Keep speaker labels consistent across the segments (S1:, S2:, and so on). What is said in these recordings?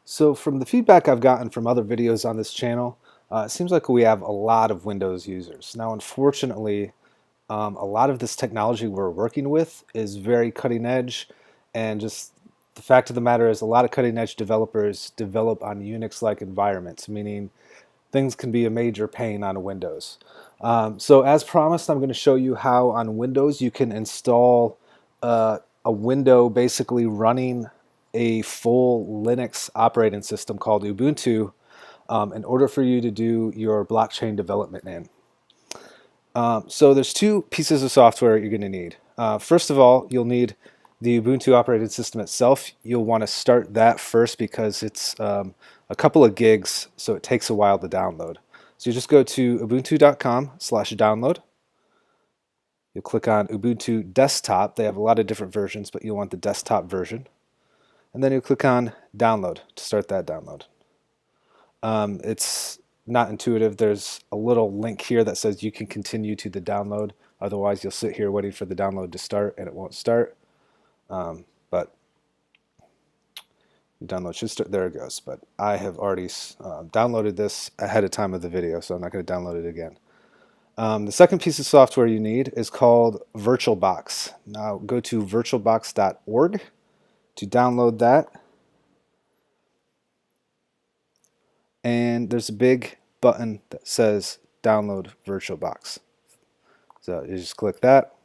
S1: So from the feedback I've gotten from other videos on this channel, it seems like we have a lot of Windows users. Now, unfortunately, a lot of this technology we're working with is very cutting edge, and just the fact of the matter is a lot of cutting edge developers develop on Unix-like environments, meaning things can be a major pain on Windows. So as promised, I'm going to show you how on Windows you can install a window basically running a full Linux operating system called Ubuntu in order for you to do your blockchain development in. So there's two pieces of software you're going to need. First of all, you'll need the Ubuntu operating system itself. You'll want to start that first because it's a couple of gigs, so it takes a while to download. So you just go to ubuntu.com/download. You'll click on Ubuntu Desktop. They have a lot of different versions, but you'll want the desktop version. And then you'll click on Download to start that download. It's not intuitive. There's a little link here that says you can continue to the download. Otherwise, you'll sit here waiting for the download to start, and it won't start. But the download should start. There it goes. But I have already downloaded this ahead of time of the video, so I'm not going to download it again. The second piece of software you need is called VirtualBox. Now go to virtualbox.org to download that. And there's a big button that says download VirtualBox. So you just click that.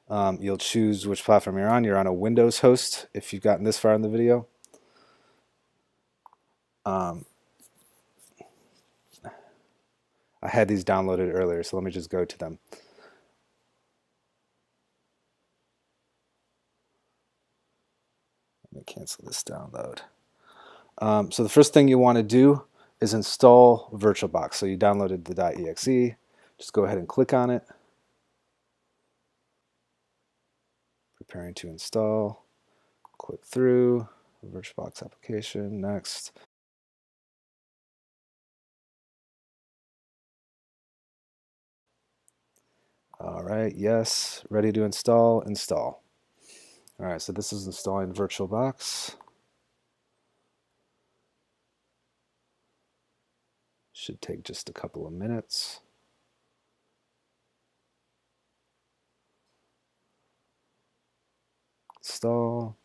S1: You'll choose which platform you're on. You're on a Windows host if you've gotten this far in the video. I had these downloaded earlier, so let me just go to them. Let me cancel this download. So the first thing you want to do is install VirtualBox. So you downloaded the .exe. Just go ahead and click on it. Preparing to install. Click through. VirtualBox application. Next. All right, yes, ready to install, install. All right, so this is installing VirtualBox. Should take just a couple of minutes. Install.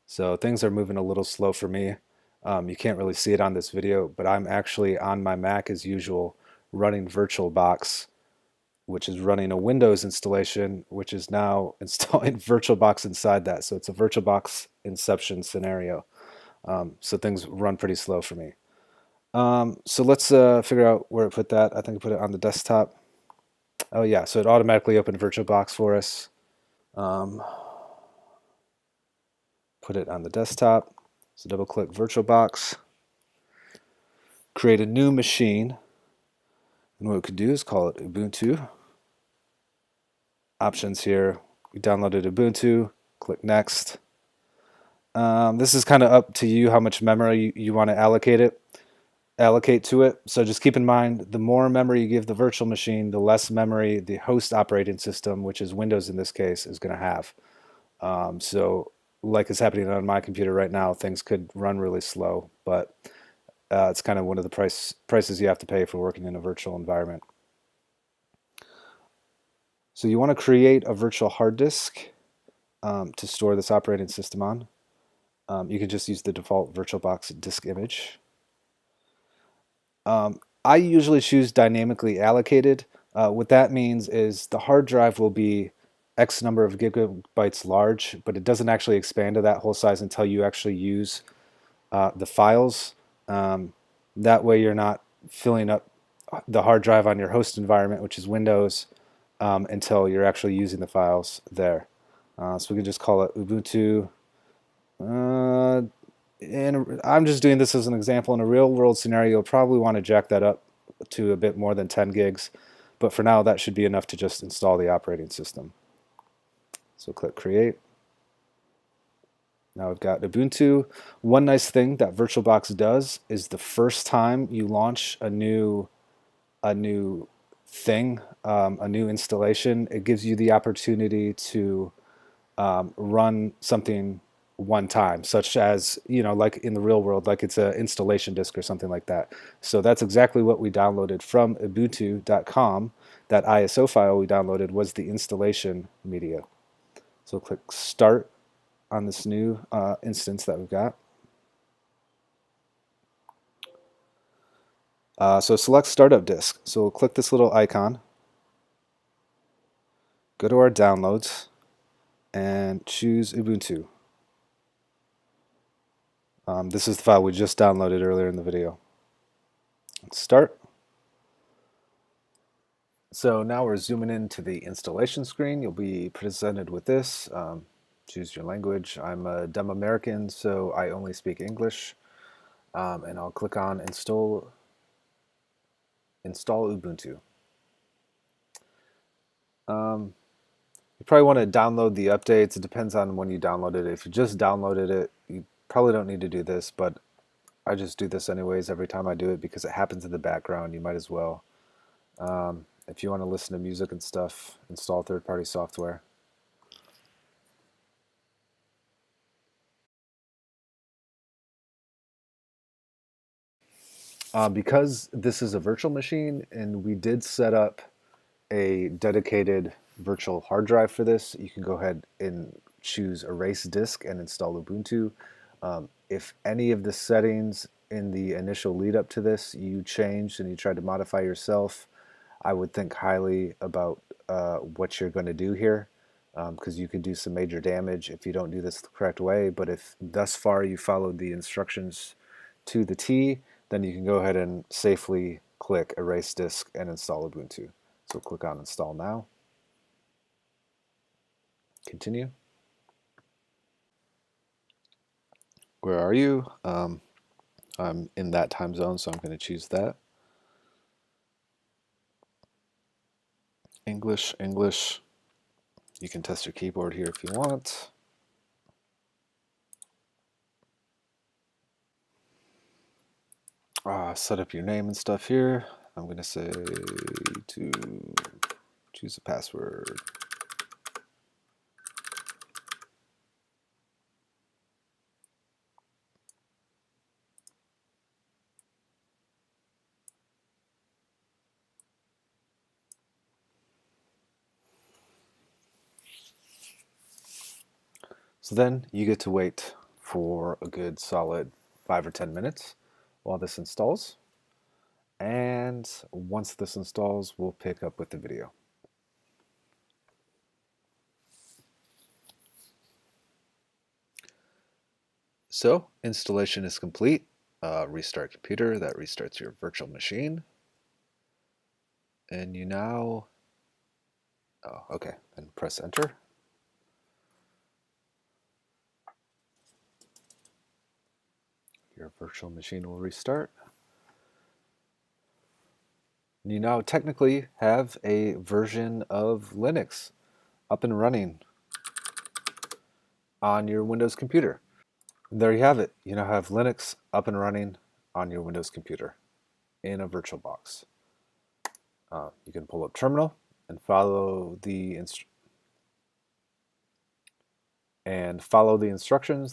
S1: So things are moving a little slow for me. You can't really see it on this video, but I'm actually on my Mac as usual running VirtualBox, which is running a Windows installation, which is now installing VirtualBox inside that. So it's a VirtualBox inception scenario. So things run pretty slow for me. So let's figure out where to put that. I think I put it on the desktop. Oh yeah, so it automatically opened VirtualBox for us. Put it on the desktop. So double click VirtualBox. Create a new machine. And what we could do is call it Ubuntu. Options here. We downloaded Ubuntu. Click Next. This is kind of up to you how much memory you want to allocate to it. So just keep in mind, the more memory you give the virtual machine, the less memory the host operating system, which is Windows in this case, is going to have. So like is happening on my computer right now, things could run really slow, but it's kind of one of the prices you have to pay for working in a virtual environment. So you want to create a virtual hard disk to store this operating system on. You can just use the default VirtualBox disk image. I usually choose dynamically allocated. What that means is the hard drive will be X number of gigabytes large, but it doesn't actually expand to that whole size until you actually use the files. That way you're not filling up the hard drive on your host environment, which is Windows, until you're actually using the files there. So we can just call it Ubuntu. And I'm just doing this as an example. In a real world scenario, you'll probably want to jack that up to a bit more than 10 gigs. But for now, that should be enough to just install the operating system. So click Create. Now we've got Ubuntu. One nice thing that VirtualBox does is the first time you launch a new thing, a new installation, it gives you the opportunity to run something one time, such as, like in the real world, like it's an installation disk or something like that. So that's exactly what we downloaded from Ubuntu.com. That ISO file we downloaded was the installation media. So click Start on this new instance that we've got. So select Startup Disk. So we'll click this little icon, go to our Downloads, and choose Ubuntu. This is the file we just downloaded earlier in the video. Let's start. So now we're zooming into the installation screen. You'll be presented with this. Choose your language. I'm a dumb American, so I only speak English. And I'll click on Install Ubuntu. You probably want to download the updates. It depends on when you downloaded it. If you just downloaded it, you probably don't need to do this, but I just do this anyways every time I do it because it happens in the background. You might as well. If you want to listen to music and stuff, install third-party software. Because this is a virtual machine and we did set up a dedicated virtual hard drive for this, you can go ahead and choose Erase Disk and install Ubuntu. If any of the settings in the initial lead up to this you changed and you tried to modify yourself, I would think highly about what you're going to do here, because you could do some major damage if you don't do this the correct way. But if thus far you followed the instructions to the T, then you can go ahead and safely click Erase Disk and install Ubuntu. So click on Install Now. Continue. Where are you? I'm in that time zone, so I'm going to choose that. English, English. You can test your keyboard here if you want. Set up your name and stuff here. I'm going to say to choose a password. So then you get to wait for a good solid 5 or 10 minutes while this installs. And once this installs, we'll pick up with the video. So installation is complete. Restart computer. That restarts your virtual machine. And you now, okay, and press enter. Your virtual machine will restart. You now technically have a version of Linux up and running on your Windows computer. And there you have it. You now have Linux up and running on your Windows computer in a VirtualBox. You can pull up Terminal and follow the instructions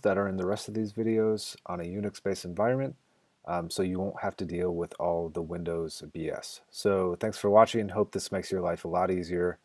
S1: that are in the rest of these videos on a Unix-based environment, so you won't have to deal with all the Windows BS. So thanks for watching. Hope this makes your life a lot easier.